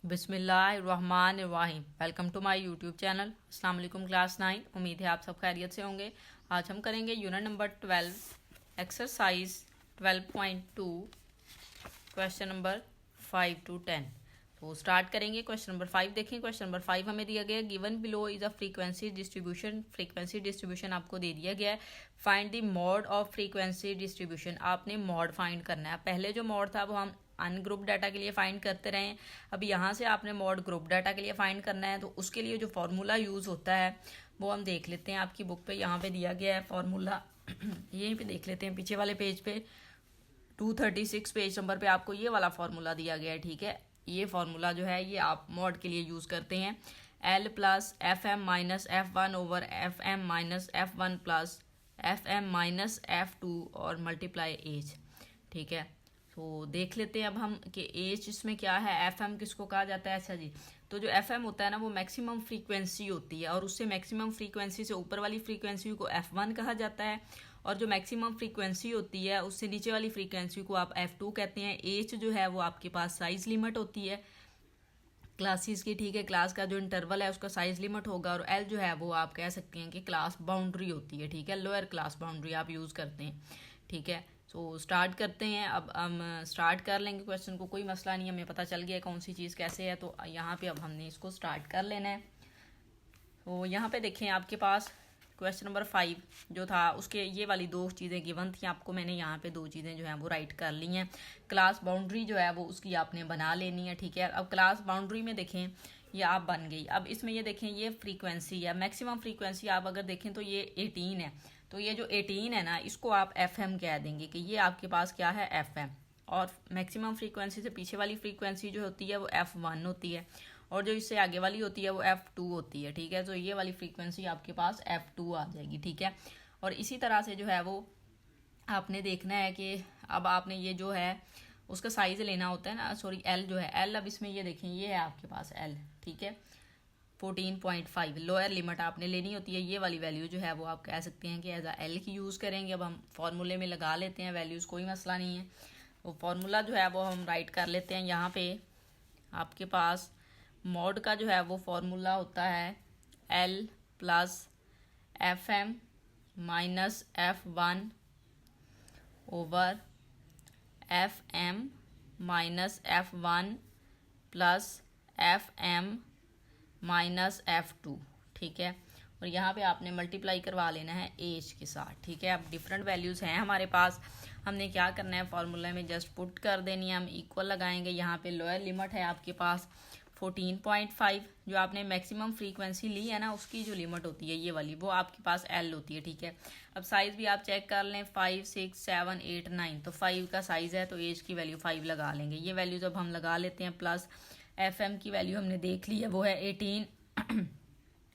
बिस्मिल्लाहिर्रहमानिर्रहीम। Welcome to my YouTube channel. अस्सलाम वालेकुम क्लास 9। उम्मीद है आप सब खैरियत से होंगे। आज हम करेंगे unit number 12 exercise 12.2 question number 5 to 10। तो स्टार्ट करेंगे। क्वेश्चन नंबर 5 देखें। क्वेश्चन नंबर 5 हमें दिया गया है given below is a frequency distribution. Frequency distribution आपको दे दिया गया है। Find the mod of frequency distribution. आपने मॉड फाइंड करना है। पहले जो मॉड था वो हम अनग्रुप डाटा के लिए फाइंड करते रहे। अब यहाँ से आपने मॉड ग्रुप डाटा के लिए फाइंड करना है। तो उसके लिए जो फार्मूला यूज़ होता है वो हम देख लेते हैं। आपकी बुक पे यहाँ पे दिया गया है फार्मूला। यहीं पे देख लेते हैं, पीछे वाले पेज पे 236 पेज नंबर पे आपको ये वाला फार्मूला दिया गया है। ठीक है, ये फार्मूला जो है ये आप मॉड के लिए यूज़ करते हैं। L plus F M minus F one over F M minus F one plus F M minus F two और मल्टीप्लाई एच। ठीक है, तो देख लेते हैं अब हम कि एच इसमें क्या है, एफ एम किसको कहा जाता है। अच्छा जी, तो जो एफ एम होता है ना वो मैक्सिमम फ्रीक्वेंसी होती है और उससे मैक्सिमम फ्रीक्वेंसी से ऊपर वाली फ्रीक्वेंसी को एफ वन कहा जाता है और जो मैक्सिमम फ्रीक्वेंसी होती है उससे नीचे वाली फ्रीक्वेंसी को आप एफ टू कहते हैं। एच जो है वो आपके पास साइज लिमिट होती है क्लासेस की। ठीक है, क्लास का जो इंटरवल है उसका साइज लिमिट होगा। और एल जो है वो आप कह सकते हैं कि क्लास बाउंड्री होती है। ठीक है, लोअर क्लास बाउंड्री आप यूज़ करते हैं। ठीक है, तो स्टार्ट करते हैं। अब हम स्टार्ट कर लेंगे क्वेश्चन को, कोई मसला नहीं, हमें पता चल गया कौन सी चीज़ कैसे है। तो यहाँ पे अब हमने इसको स्टार्ट कर लेना है। तो यहाँ पे देखें आपके पास क्वेश्चन नंबर 5 जो था उसके ये वाली दो चीज़ें गिवन थी आपको। मैंने यहाँ पे दो चीज़ें जो हैं वो राइट कर ली हैं। क्लास बाउंड्री जो है वो उसकी आपने बना लेनी है। ठीक है, अब क्लास बाउंड्री में देखें ये आप बन गई। अब इसमें ये देखें ये फ्रीक्वेंसी है, मैक्सिमम फ्रीक्वेंसी आप अगर देखें तो ये 18 है। तो ये जो 18 है ना इसको आप एफ एम कह देंगे कि ये आपके पास क्या है, एफ एम। और मैक्सिमम फ्रीक्वेंसी से पीछे वाली फ्रीक्वेंसी जो होती है वो एफ वन होती है और जो इससे आगे वाली होती है वो एफ टू होती है। ठीक है, तो ये वाली फ्रीक्वेंसी आपके पास एफ टू आ जाएगी। ठीक है, और इसी तरह से जो है वो आपने देखना है कि अब आपने ये जो है उसका साइज लेना होता है ना, सॉरी एल जो है एल। अब इसमें ये देखें ये है आपके पास एल। ठीक है, 14.5 लोअर लिमिट आपने लेनी होती है। ये वाली वैल्यू जो है वो आप कह सकते हैं कि एज अ एल की यूज़ करेंगे। अब हम फॉर्मूले में लगा लेते हैं वैल्यूज़, कोई मसला नहीं है। वो फार्मूला जो है वो हम राइट कर लेते हैं। यहाँ पे आपके पास मॉड का जो है वो फार्मूला होता है L plus F M minus F one over F M minus F one plus F M minus F two. ठीक है, और यहाँ पे आपने मल्टीप्लाई करवा लेना है एच के साथ। ठीक है, अब डिफरेंट वैल्यूज़ हैं हमारे पास, हमने क्या करना है फार्मूला में जस्ट पुट कर देनी है। हम इक्वल लगाएंगे। यहाँ पे लोअर लिमिट है आपके पास 14.5। जो आपने मैक्सिमम फ्रीक्वेंसी ली है ना उसकी जो लिमिट होती है ये वाली वो आपके पास एल होती है। ठीक है, अब साइज़ भी आप चेक कर लें 5 6 7 8 9, तो 5 का साइज़ है तो एज की वैल्यू 5 लगा लेंगे। ये वैल्यू जब हम लगा लेते हैं प्लस एफ एम की वैल्यू हमने देख ली है वो है 18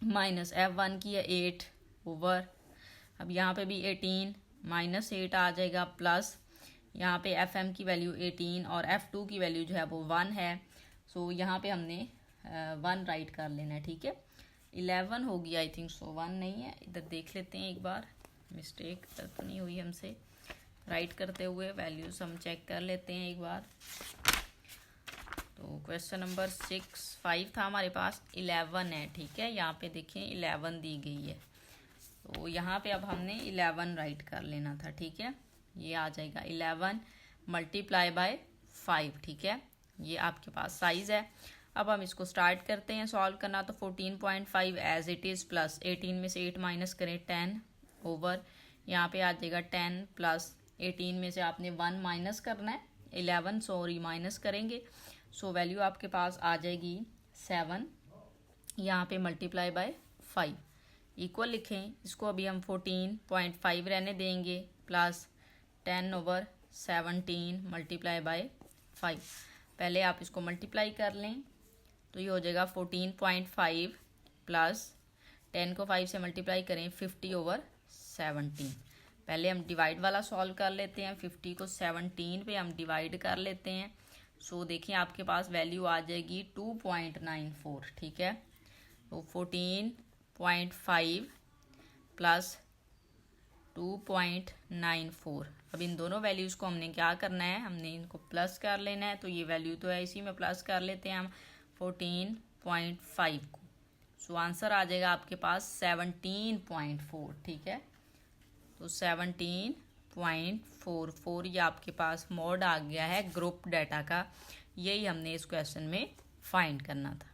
माइनस एफ वन की है 8 ओवर, अब यहाँ पे भी 18 माइनस 8 आ जाएगा प्लस यहाँ पे एफ एम की वैल्यू 18 और एफ टू की वैल्यू जो है वो 1 है। सो यहाँ पे हमने 1 राइट कर लेना है। ठीक है, 11 होगी आई थिंक सो, 1 नहीं है। इधर देख लेते हैं एक बार, मिस्टेक तो नहीं हुई हमसे राइट करते हुए। वैल्यूज़ हम चेक कर लेते हैं एक बार। तो क्वेश्चन नंबर 5 था हमारे पास, 11 है। ठीक है, यहाँ पे देखें 11 दी गई है तो यहाँ पे अब हमने 11 राइट कर लेना था। ठीक है, ये आ जाएगा 11 मल्टीप्लाई बाय 5। ठीक है, ये आपके पास साइज़ है। अब हम इसको स्टार्ट करते हैं सॉल्व करना। तो 14.5 एज इट इज़ प्लस 18 में से 8 माइनस करें 10 ओवर, यहाँ पे आ जाएगा 10 प्लस 18 में से आपने 1 माइनस करना है, 11 सॉरी माइनस करेंगे। सो वैल्यू आपके पास आ जाएगी 7, यहाँ पे मल्टीप्लाई बाय 5 इक्वल लिखें। इसको अभी हम 14.5 रहने देंगे प्लस 10 ओवर 17 मल्टीप्लाई बाय 5। पहले आप इसको मल्टीप्लाई कर लें तो ये हो जाएगा 14.5 प्लस 10 को 5 से मल्टीप्लाई करें 50 ओवर 17। पहले हम डिवाइड वाला सॉल्व कर लेते हैं। 50 को 17 पे हम डिवाइड कर लेते हैं। सो देखिए आपके पास वैल्यू आ जाएगी 2.94। ठीक है, तो 14.5 प्लस 2.94। अब इन दोनों वैल्यूज़ को हमने क्या करना है, हमने इनको प्लस कर लेना है। तो ये वैल्यू तो है इसी में प्लस कर लेते हैं हम। 14.5 को। सो आंसर आ जाएगा आपके पास 17.4, ठीक है। तो 17.44 ये आपके पास मोड आ गया है ग्रुप डाटा का। यही हमने इस क्वेश्चन में फाइंड करना था।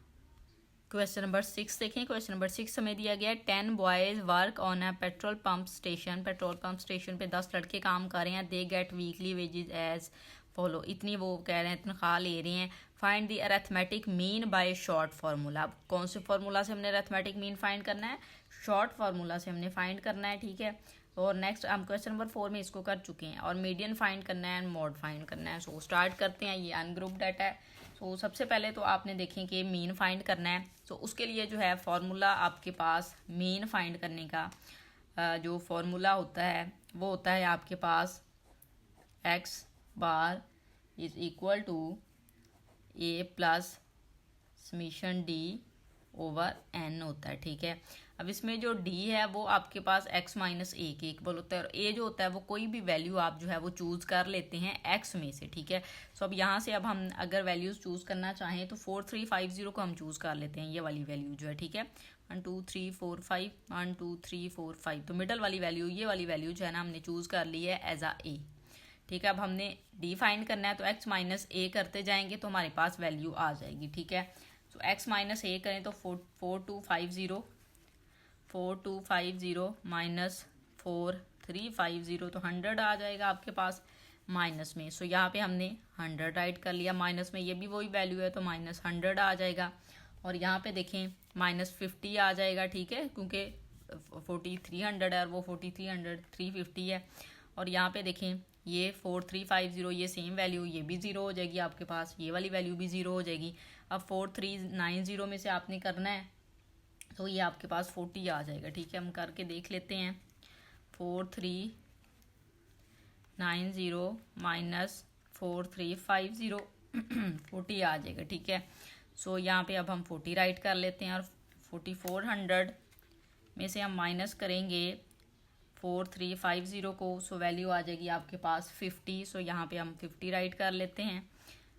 क्वेश्चन नंबर 6 देखें। क्वेश्चन नंबर 6 हमें दिया गया है 10 boys work on a petrol pump station. Petrol pump station पे 10 लड़के काम कर रहे हैं। They get weekly wages as follow. इतनी वो कह रहे हैं तनख्वाह ले रहे हैं। Find the arithmetic mean by short formula. अब कौन से फार्मूला से हमने अरेथमेटिक मीन फाइंड करना है? शॉर्ट फार्मूला से हमने फाइंड करना है, ठीक है। और नेक्स्ट हम क्वेश्चन नंबर 4 में इसको कर चुके हैं। और मीडियन फाइंड करना है एंड मोड फाइंड करना है। सो स्टार्ट करते हैं। ये अनग्रुप डाटा है। सो सबसे पहले तो आपने देखें कि मीन फाइंड करना है। सो उसके लिए जो है फार्मूला आपके पास मीन फाइंड करने का जो फार्मूला होता है वो होता है आपके पास X bar is equal to A plus summation D over N होता है, ठीक है। अब इसमें जो डी है वो आपके पास x माइनस ए के इक्वल होता है। और ए जो होता है वो कोई भी वैल्यू आप जो है वो चूज़ कर लेते हैं x में से, ठीक है। सो अब यहाँ से अब हम अगर वैल्यूज़ चूज़ करना चाहें तो 4350 को हम चूज़ कर लेते हैं, ये वाली वैल्यू जो है, ठीक है। 1 2 3 4 5 1 2 3 4 5 तो मिडल वाली वैल्यू, ये वाली वैल्यू जो है ना हमने चूज़ कर ली है एज आ ए, ठीक है। अब हमने डी फाइंड करना है तो x माइनस ए करते जाएंगे तो हमारे पास वैल्यू आ जाएगी, ठीक है। सो x माइनस ए करें तो 4250 माइनस 4350 तो 100 आ जाएगा आपके पास माइनस में। सो यहाँ पे हमने 100 राइट कर लिया। माइनस में ये भी वही वैल्यू है तो माइनस 100 आ जाएगा। और यहाँ पे देखें माइनस 50 आ जाएगा, ठीक है, क्योंकि 4300 है और वो 350 है। और यहाँ पे देखें ये 4350 ये सेम वैल्यू, ये भी ज़ीरो हो जाएगी आपके पास, ये वाली वैल्यू भी ज़ीरो हो जाएगी। अब 4390 में से आपने करना है तो ये आपके पास 40 आ जाएगा, ठीक है। हम करके देख लेते हैं। 4390 माइनस 4350 40 आ जाएगा, ठीक है। सो यहाँ पे अब हम 40 राइट कर लेते हैं। और 4400 में से हम माइनस करेंगे 4350 को, सो वैल्यू आ जाएगी आपके पास 50। सो यहाँ पे हम 50 राइट कर लेते हैं।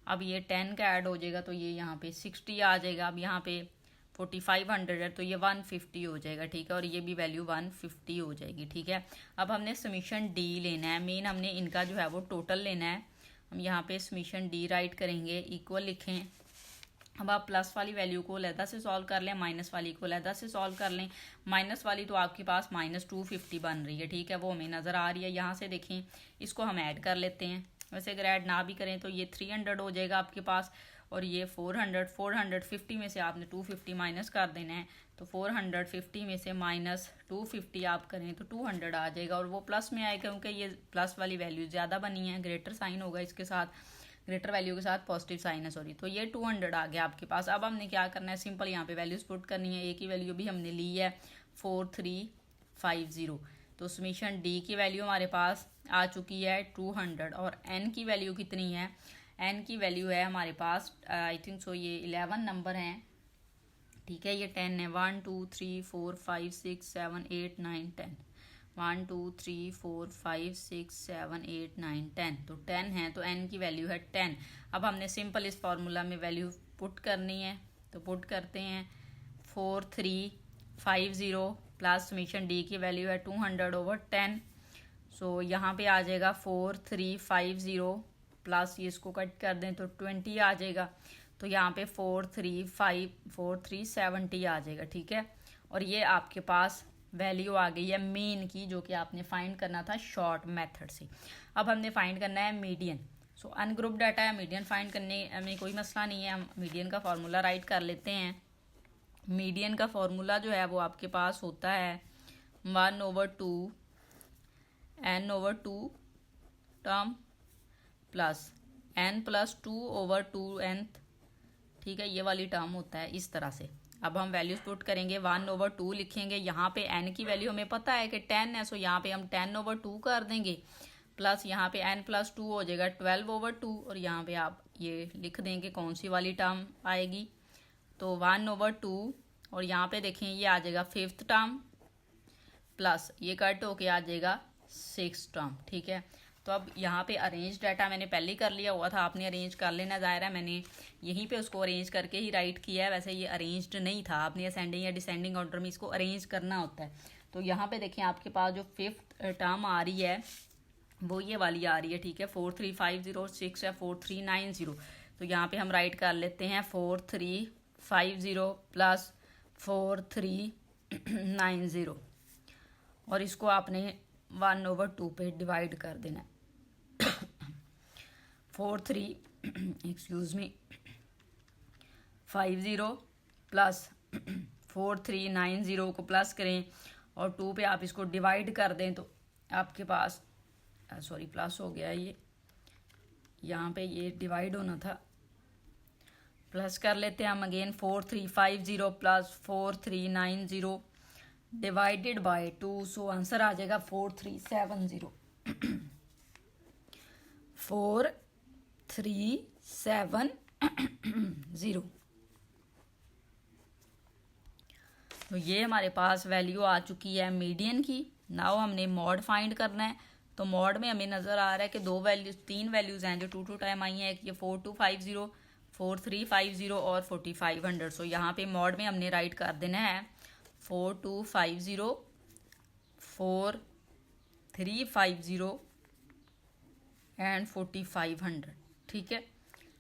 अब ये 10 का ऐड हो जाएगा तो ये यहाँ पे 60 आ जाएगा। अब यहाँ पे 4500 है तो ये 150 हो जाएगा, ठीक है। और ये भी वैल्यू 150 हो जाएगी, ठीक है। अब हमने समीशन डी लेना है। मेन हमने इनका जो है वो टोटल लेना है। हम यहाँ पे समीशन डी राइट करेंगे, इक्वल लिखें। अब आप प्लस वाली वैल्यू को अलहदा से सॉल्व कर लें, माइनस वाली को अलहदा से सॉल्व कर लें। माइनस वाली तो आपके पास माइनस 250 बन रही है, ठीक है, वो हमें नज़र आ रही है। यहाँ से देखें इसको हम ऐड कर लेते हैं। वैसे अगर ऐड ना भी करें तो ये 300 हो जाएगा आपके पास। और ये 450 में से आपने 250 माइनस कर देना है। तो 450 में से माइनस 250 आप करें तो 200 आ जाएगा। और वो प्लस में आएगा क्योंकि ये प्लस वाली वैल्यू ज़्यादा बनी है, ग्रेटर साइन होगा इसके साथ, ग्रेटर वैल्यू के साथ पॉजिटिव साइन है, सॉरी। तो ये 200 आ गया आपके पास। अब हमने क्या करना है, सिंपल यहाँ पे वैल्यूज पुट करनी है। ए की वैल्यू भी हमने ली है 4350। तो समीशन डी की वैल्यू हमारे पास आ चुकी है 200। और एन की वैल्यू कितनी है? एन की वैल्यू है हमारे पास आई थिंक सो ये 11 नंबर हैं, ठीक है। ये 10 है, 1 2 3 4 5 6 7 8 9 10 1 2 3 4 5 6 7 8 9 10 तो 10 है तो n की वैल्यू है 10। अब हमने सिंपल इस फार्मूला में वैल्यू पुट करनी है तो पुट करते हैं 4350 प्लस समीशन डी की वैल्यू है 200/10। सो यहाँ पे आ जाएगा 4350 प्लस ये इसको कट कर दें तो 20 आ जाएगा। तो यहाँ पे 4370 आ जाएगा, ठीक है। और ये आपके पास वैल्यू आ गई है मीन की, जो कि आपने फाइंड करना था शॉर्ट मेथड से। अब हमने फाइंड करना है मीडियन। सो अनग्रुप डाटा है, मीडियन फाइंड करने में कोई मसला नहीं है। हम मीडियन का फार्मूला राइट कर लेते हैं। मीडियन का फार्मूला जो है वो आपके पास होता है 1/2 n/2 टर्म प्लस n+2/2n, ठीक है, ये वाली टर्म होता है इस तरह से। अब हम वैल्यूज पुट करेंगे, 1/2 लिखेंगे। यहाँ पे n की वैल्यू हमें पता है कि 10 है, सो यहाँ पे हम 10/2 कर देंगे। प्लस यहाँ पे n+2 हो जाएगा 12/2। और यहाँ पे आप ये लिख देंगे कौन सी वाली टर्म आएगी, तो 1/2। और यहाँ पे देखें ये आ जाएगा 5th टर्म प्लस ये कट होके आ जाएगा 6th टर्म, ठीक है। तो अब यहाँ पे अरेंज डाटा मैंने पहले ही कर लिया हुआ था, आपने अरेंज कर लेना, ज़ाहिर है मैंने यहीं पे उसको अरेंज करके ही राइट किया है। वैसे ये अरेंज्ड नहीं था, आपने असेंडिंग या डिसेंडिंग ऑर्डर में इसको अरेंज करना होता है। तो यहाँ पे देखें आपके पास जो 5th टर्म आ रही है वो ये वाली आ रही है, ठीक है। 43506 है 4390। तो यहाँ पे हम राइट कर लेते हैं 4350 प्लस 4390 और इसको आपने 1/2 पे डिवाइड कर देना है। 50 प्लस 4390 को प्लस करें और 2 पे आप इसको डिवाइड कर दें तो आपके पास सॉरी प्लस हो गया, ये यहाँ पे ये डिवाइड होना था, प्लस कर लेते हैं हम again. 4350 plus 4390 divided by 2, so answer आ जाएगा 4370। 4370। तो ये हमारे पास वैल्यू आ चुकी है मीडियन की। नाउ हमने मॉड फाइंड करना है। तो मॉड में हमें नज़र आ रहा है कि 3 वैल्यूज़ हैं जो 2 टाइम आई हैं, एक ये 4250, 4350 और 4500। सो यहाँ पे मॉड में हमने राइट कर देना है 4250, 4350 एंड 4500, ठीक है।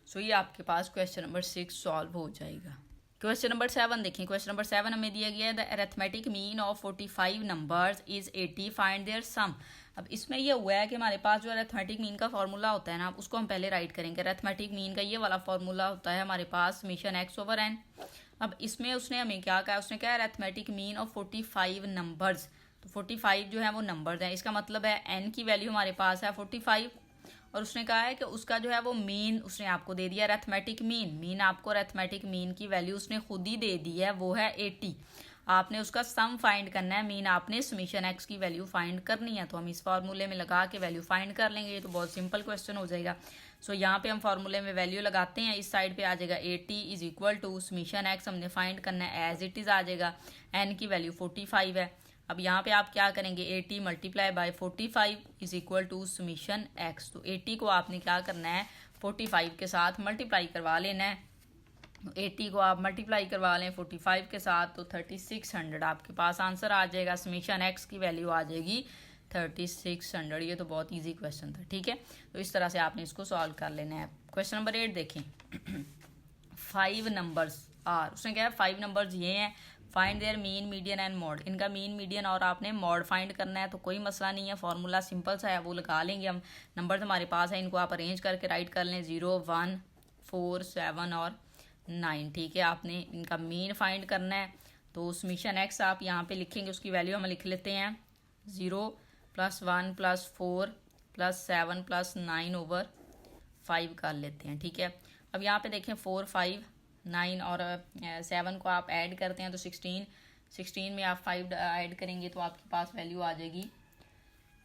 सो ये आपके पास क्वेश्चन नंबर 6 सॉल्व हो जाएगा। क्वेश्चन नंबर 7 देखें। क्वेश्चन नंबर 7 हमें दिया गया है the arithmetic mean of 45 numbers is 80, find their sum. अब इसमें ये हुआ है कि हमारे पास जो अरिथमेटिक मीन का फॉर्मूला होता है ना, उसको हम पहले राइट करेंगे। अरिथमेटिक मीन का ये वाला फॉर्मूला होता है हमारे पास समेशन x/n। अब इसमें उसने हमें क्या कहा, उसने कहा अरिथमेटिक मीन ऑफ 45 नंबर्स। तो 45 जो है वो नंबर्स हैं, इसका मतलब है n की वैल्यू हमारे पास है 45 और उसने कहा है कि उसका जो है वो मीन उसने आपको दे दिया अरिथमेटिक मीन आपको अरिथमेटिक मीन की वैल्यू उसने खुद ही दे दी है, वो है 80। आपने उसका सम फाइंड करना है, मीन आपने समेशन x की वैल्यू फाइंड करनी है। तो हम इस फार्मूले में लगा के वैल्यू फाइंड कर लेंगे, ये तो बहुत सिंपल क्वेश्चन हो जाएगा। सो यहाँ पे हम फार्मूले में वैल्यू लगाते हैं, इस साइड पे आ जाएगा 80 is equal to summation x हमने फाइंड करना है एज इट इज़ आ जाएगा, n की वैल्यू 45 है। अब यहाँ पे आप क्या करेंगे 80 multiply by 45 is equal to summation x। तो 80 को आपने क्या करना है 45 के साथ मल्टीप्लाई करवा लेना है। 80 को आप मल्टीप्लाई करवा लें 45 के साथ तो 3600 आपके पास आंसर आ जाएगा। समेशन x की वैल्यू आ जाएगी 3600। ये तो बहुत इजी क्वेश्चन था, ठीक है। तो इस तरह से आपने इसको सॉल्व कर लेना है। क्वेश्चन नंबर 8 देखें। 5 नंबर्स आर, उसने क्या है 5 नंबर्स ये हैं, find there mean median and mod. इनका मीन मीडियन और आपने मॉड फाइंड करना है। तो कोई मसला नहीं है, फॉर्मूला सिंपल सा है, वो लगा लेंगे हम। नंबर हमारे पास है, इनको आप अरेंज करके राइट कर लें 0, 1, 4, 7 और 9, ठीक है। आपने इनका मीन फाइंड करना है। तो समेशन x आप यहाँ पे लिखेंगे, उसकी वैल्यू हम लिख लेते हैं 0 + 1 + 4 + 7 + 9/5 कर लेते हैं, ठीक है। अब यहाँ पे देखें 4, 5, 9 और 7 को आप ऐड करते हैं तो 16 में आप 5 ऐड करेंगे तो आपके पास वैल्यू आ जाएगी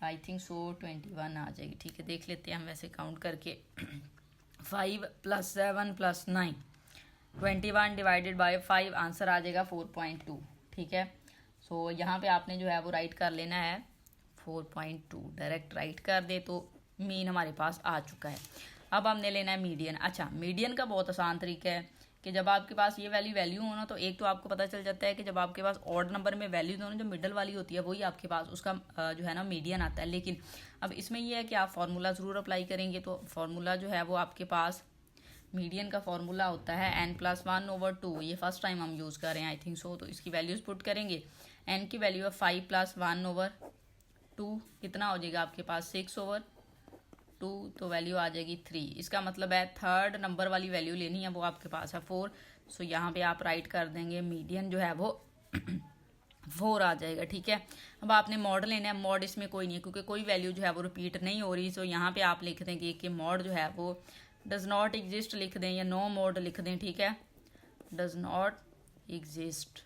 आई थिंक सो 21 आ जाएगी, ठीक है। देख लेते हैं हम वैसे काउंट करके 5 + 7 + 9 21 डिवाइडेड बाय 5 आंसर आ जाएगा 4.2, ठीक है। सो यहाँ पे आपने जो है वो राइट कर लेना है 4.2, डायरेक्ट राइट कर दे तो मीन हमारे पास आ चुका है। अब हमने लेना है मीडियन। अच्छा, मीडियन का बहुत आसान तरीका है कि जब आपके पास ये वैल्यू हो ना, तो एक तो आपको पता चल जाता है कि जब आपके पास ऑड नंबर में वैल्यूज हो ना, जो मिडल वाली होती है वही आपके पास उसका जो है ना मीडियन आता है। लेकिन अब इसमें ये है कि आप फार्मूला ज़रूर अप्लाई करेंगे। तो फार्मूला जो है वो आपके पास मीडियन का फार्मूला होता है n + 1/2। ये फर्स्ट टाइम हम यूज़ कर रहे हैं आई थिंक सो। तो इसकी वैल्यूज़ पुट करेंगे, n की वैल्यू है 5 + 1/2, कितना हो जाएगा आपके पास 6/2, तो वैल्यू आ जाएगी 3। इसका मतलब है थर्ड नंबर वाली वैल्यू लेनी है, वो आपके पास है 4। सो यहाँ पे आप राइट कर देंगे मीडियन जो है वो 4 आ जाएगा, ठीक है। अब आपने मॉड लेना है, मॉड इसमें कोई नहीं है क्योंकि कोई वैल्यू जो है वो रिपीट नहीं हो रही। सो यहाँ पे आप लिख देंगे कि मॉड जो है वो डज नॉट एग्जिस्ट लिख दें या नो मॉड लिख दें, ठीक है, डज नॉट एग्जिस्ट,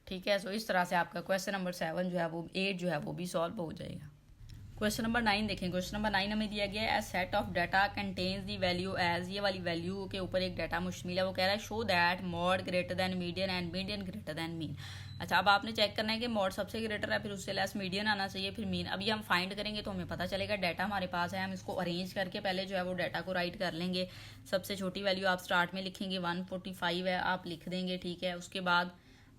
ठीक है। सो इस तरह से आपका क्वेश्चन नंबर 7 जो है वो 8 जो है वो भी सॉल्व हो जाएगा। क्वेश्चन नंबर 9 देखें। क्वेश्चन नंबर 9 हमें दिया गया है a set of data contains the value as, ये वाली वैल्यू के ऊपर एक डाटा मुश्तमिल है। वो कह रहा है show that mod greater than median and median greater than mean. अच्छा, अब आपने चेक करना है कि मॉड सबसे ग्रेटर है, फिर उससे लेस मीडियन आना चाहिए, फिर मीन। अभी हम फाइंड करेंगे तो हमें पता चलेगा। डाटा हमारे पास है, हम इसको अरेंज करके पहले जो है वो डाटा को राइट कर लेंगे। सबसे छोटी वैल्यू आप स्टार्ट में लिखेंगे 145 है, आप लिख देंगे, ठीक है। उसके बाद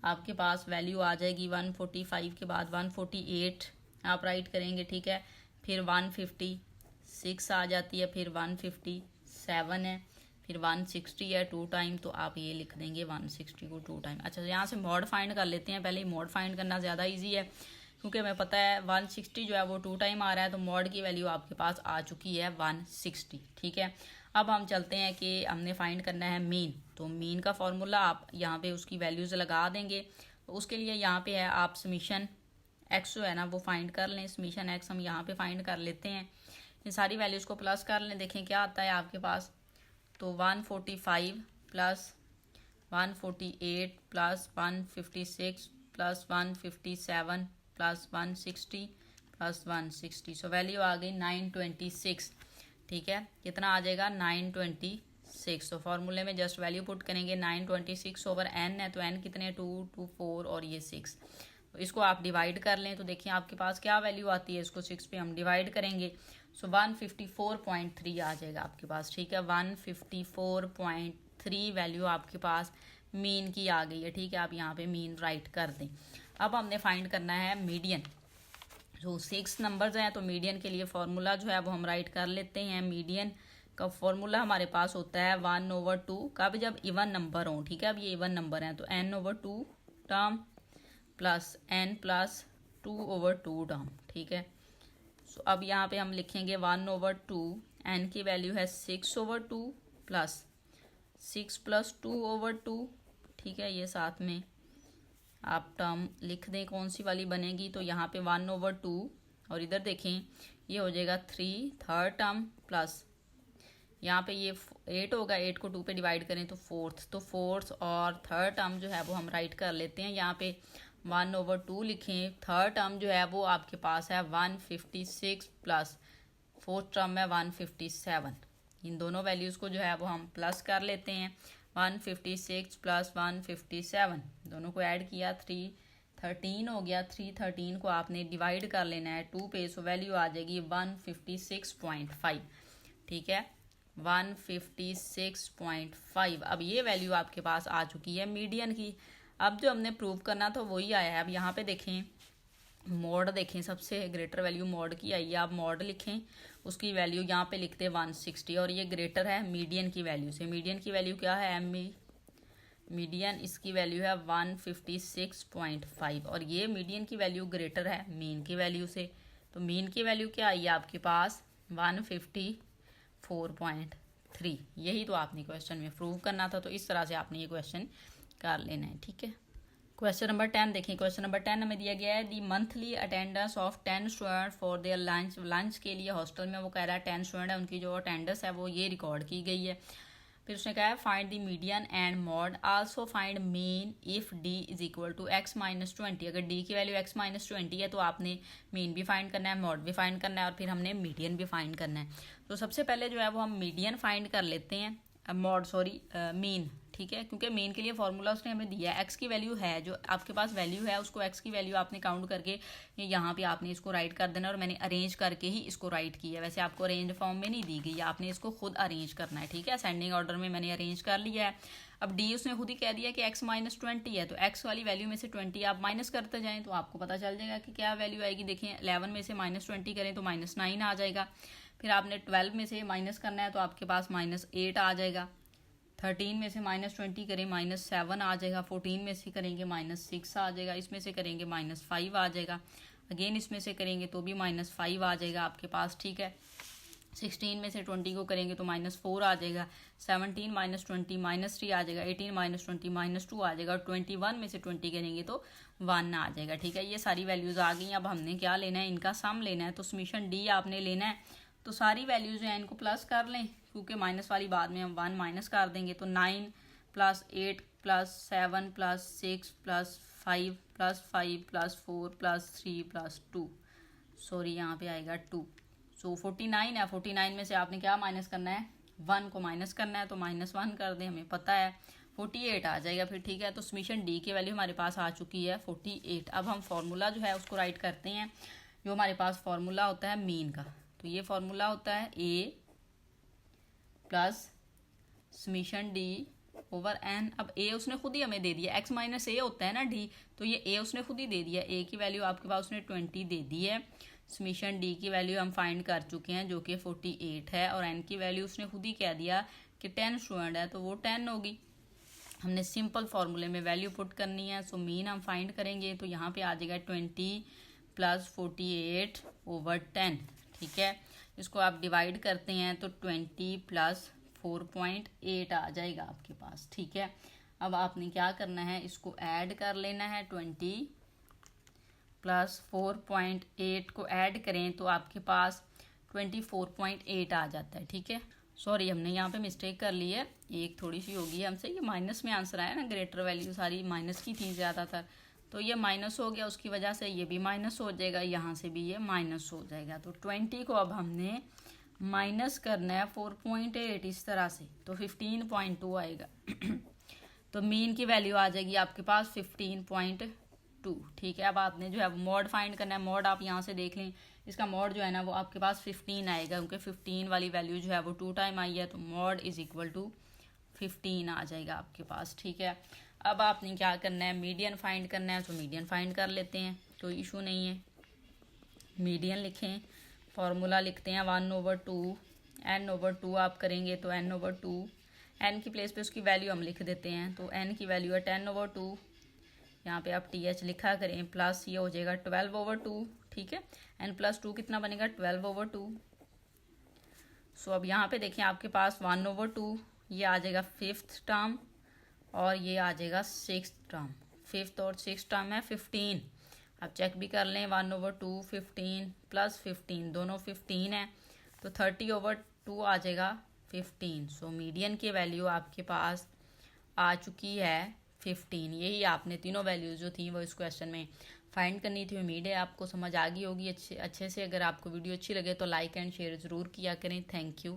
आपके पास वैल्यू आ जाएगी 145 के बाद 148 आप राइट करेंगे, ठीक है। फिर 156 आ जाती है, फिर 157 है, फिर 160 है 2 टाइम, तो आप ये लिख देंगे 160 को 2 टाइम। अच्छा, यहाँ से मॉड फाइंड कर लेते हैं। पहले मॉड फाइंड करना ज़्यादा इजी है, क्योंकि हमें पता है 160 जो है वो 2 टाइम आ रहा है, तो मॉड की वैल्यू आपके पास आ चुकी है 160, ठीक है। अब हम चलते हैं कि हमने फाइंड करना है मीन। तो मीन का फॉर्मूला आप यहाँ पे उसकी वैल्यूज़ लगा देंगे। तो उसके लिए यहाँ पे है आप समीशन एक्स जो है ना वो फाइंड कर लें। समीशन एक्स हम यहाँ पे फाइंड कर लेते हैं। इन सारी वैल्यूज़ को प्लस कर लें, देखें क्या आता है आपके पास। तो 145 plus 148 plus 156 plus 157 plus 160 plus 160, so value आ गई 926, ठीक है। कितना आ जाएगा 926। तो फॉर्मूले में जस्ट वैल्यू पुट करेंगे 926 ओवर एन है, तो एन कितने 2 2 4 और ये 6। तो इसको आप डिवाइड कर लें तो देखिए आपके पास क्या वैल्यू आती है। इसको 6 पे हम डिवाइड करेंगे, सो 154.3 आ जाएगा आपके पास, ठीक है। 154.3 वैल्यू आपके पास मीन की आ गई है, ठीक है। आप यहाँ पे मीन राइट कर दें। अब हमने फाइंड करना है मीडियन। जो 6 नंबर्स हैं, तो मीडियन के लिए फॉर्मूला जो है वो हम राइट कर लेते हैं। मीडियन का फॉर्मूला हमारे पास होता है 1/2 का, भी जब इवन नंबर हो, ठीक है। अब ये इवन नंबर हैं तो n/2 term plus n plus 2/2 term, ठीक है। सो अब यहाँ पे हम लिखेंगे 1/2, n की वैल्यू है 6/2 प्लस 6 प्लस 2/2, ठीक है। ये साथ में आप टर्म लिख दें कौन सी वाली बनेगी। तो यहाँ पे 1/2 और इधर देखें ये हो जाएगा 3 थर्ड टर्म प्लस यहाँ पे ये 8 होगा, 8 को 2 पे डिवाइड करें तो 4th, तो 4th और थर्ड टर्म जो है वो हम राइट कर लेते हैं। यहाँ पे 1/2 लिखें, थर्ड टर्म जो है वो आपके पास है 156 प्लस 4th टर्म है 157। इन दोनों वैल्यूज़ को जो है वो हम प्लस कर लेते हैं। 156 प्लस 157 दोनों को ऐड किया 313 हो गया। 313 को आपने डिवाइड कर लेना है 2 पे, सो वैल्यू आ जाएगी 156.5, ठीक है। 156.5। अब ये वैल्यू आपके पास आ चुकी है मीडियन की। अब जो हमने प्रूव करना था वही आया है। अब यहाँ पे देखें मॉड, देखें सबसे ग्रेटर वैल्यू मॉड की आई है। आप मॉड लिखें, उसकी वैल्यू यहाँ पे लिखते हैं 160 और ये ग्रेटर है मीडियन की वैल्यू से। मीडियन की वैल्यू क्या है मीडियन, इसकी वैल्यू है 156.5 और ये मीडियन की वैल्यू ग्रेटर है मीन की वैल्यू से। तो मीन की वैल्यू क्या आई है आपके पास 154.3। यही तो आपने क्वेश्चन में प्रूव करना था। तो इस तरह से आपने ये क्वेश्चन कर लेना है, ठीक है। क्वेश्चन नंबर 10 देखें। क्वेश्चन नंबर 10 हमें दिया गया है the monthly attendance of 10 student for their lunch. Lunch के लिए हॉस्टल में वो कह रहा है 10 स्टूडेंट है, उनकी जो अटेंडेंस है वो ये रिकॉर्ड की गई है। फिर उसने कहा है find the median and mode, also find mean if D is equal to x-20। अगर डी की वैल्यू x-20 है तो आपने मीन भी फाइंड करना है, मॉड भी फाइंड करना है और फिर हमने मीडियन भी फाइंड करना है। तो सबसे पहले जो है वो हम मीडियन फाइंड कर लेते हैं, मीन, ठीक है। क्योंकि मीन के लिए फॉर्मूला उसने हमें दिया है। एक्स की वैल्यू है, जो आपके पास वैल्यू है उसको एक्स की वैल्यू आपने काउंट करके यहाँ पे आपने इसको राइट कर देना। और मैंने अरेंज करके ही इसको राइट किया है, वैसे आपको अरेंज फॉर्म में नहीं दी गई, आपने इसको खुद अरेंज करना है, ठीक है। असेंडिंग ऑर्डर में मैंने अरेंज कर लिया है। अब डी उसने खुद ही कह दिया कि x-20 है, तो x वाली वैल्यू में से 20 आप माइनस करते जाएं तो आपको पता चल जाएगा कि क्या वैल्यू आएगी। देखिए 11 में से -20 करें तो -9 आ जाएगा। फिर आपने 12 में से माइनस करना है तो आपके पास -8 आ जाएगा। 13 में से -20 करें -7 आ जाएगा। 14 में से करेंगे -6 आ जाएगा। इसमें से करेंगे -5 आ जाएगा। अगेन इसमें से करेंगे तो भी -5 आ जाएगा आपके पास, ठीक है। 16 में से 20 को करेंगे तो -4 आ जाएगा। 17 -20 -3 आ जाएगा। 18 -20 -2 आ जाएगा। और 21 में से 20 करेंगे तो 1 आ जाएगा, ठीक है। ये सारी वैल्यूज़ आ गई। अब हमने क्या लेना है, इनका सम लेना है। तो समीशन डी आपने लेना है। तो सारी वैल्यूज़ हैं इनको प्लस कर लें, क्योंकि माइनस वाली बाद में हम 1 माइनस कर देंगे। तो 9 + 8 + 7 + 6 + 5 + 5 + 4 + 3 + 2, सॉरी यहाँ पे आएगा 2। सो 49 है, 49 में से आपने क्या माइनस करना है, 1 को माइनस करना है, तो -1 कर दें, हमें पता है 48 आ जाएगा फिर, ठीक है। तो समीशन डी की वैल्यू हमारे पास आ चुकी है 48। अब हम फार्मूला जो है उसको राइट करते हैं। जो हमारे पास फार्मूला होता है मीन का, तो ये फार्मूला होता है A plus summation D over N. अब ए उसने खुद ही हमें दे दिया, एक्स माइनस ए होता है ना डी, तो ये ए उसने खुद ही दे दिया। ए की वैल्यू आपके पास उसने 20 दे दी है। समीशन डी की वैल्यू हम फाइंड कर चुके हैं जो कि 48 है, और एन की वैल्यू उसने खुद ही कह दिया कि 10 स्टूडेंट है, तो वो 10 होगी। हमने सिंपल फार्मूले में वैल्यू पुट करनी है। सो मीन हम फाइंड करेंगे, तो यहाँ पे आ जाएगा 20 प्लस 48 ओवर 10, ठीक है। इसको आप डिवाइड करते हैं तो 20 प्लस 4.8 आ जाएगा आपके पास, ठीक है। अब आपने क्या करना है, इसको ऐड कर लेना है। 20 प्लस 4.8 को ऐड करें तो आपके पास 24.8 आ जाता है, ठीक है। सॉरी, हमने यहाँ पे मिस्टेक कर ली है, एक थोड़ी सी होगी हमसे, ये माइनस में आंसर आया ना, ग्रेटर वैल्यू सारी माइनस की थी ज़्यादातर, तो ये माइनस हो गया, उसकी वजह से ये भी माइनस हो जाएगा, यहाँ से भी ये माइनस हो जाएगा। तो 20 को अब हमने माइनस करना है 4.8 इस तरह से, तो 15.2 आएगा। तो मीन की वैल्यू आ जाएगी आपके पास 15.2, ठीक है। अब आपने जो है मॉड फाइंड करना है। मॉड आप यहाँ से देख लें, इसका मॉड जो है ना वो आपके पास 15 आएगा, क्योंकि 15 वाली वैल्यू जो है वो 2 टाइम आई है, तो मॉड इज इक्वल टू 15 आ जाएगा आपके पास, ठीक है। अब आपने क्या करना है, मीडियन फाइंड करना है, तो मीडियन फाइंड कर लेते हैं, कोई इशू नहीं है। मीडियन लिखें, फार्मूला लिखते हैं 1/2, n/2 आप करेंगे तो n/2, n की प्लेस पे उसकी वैल्यू हम लिख देते हैं, तो n की वैल्यू है 10/2, यहाँ पे आप th लिखा करें, प्लस ये हो जाएगा 12/2, ठीक है। n + 2 कितना बनेगा, 12/2। सो अब यहाँ पे देखें आपके पास 1/2, ये आ जाएगा 5th टर्म, और ये आ जाएगा 6th टर्म। 5th और 6th टर्म है 15, आप चेक भी कर लें। 1/2 15 प्लस 15 दोनों 15 है, तो 30/2 आ जाएगा 15। सो मीडियन की वैल्यू आपके पास आ चुकी है 15। यही आपने तीनों वैल्यूज जो थी वो इस क्वेश्चन में फाइंड करनी थी। उम्मीद है आपको समझ आ गई होगी अच्छे से। अगर आपको वीडियो अच्छी लगे तो लाइक एंड शेयर ज़रूर किया करें। Thank you.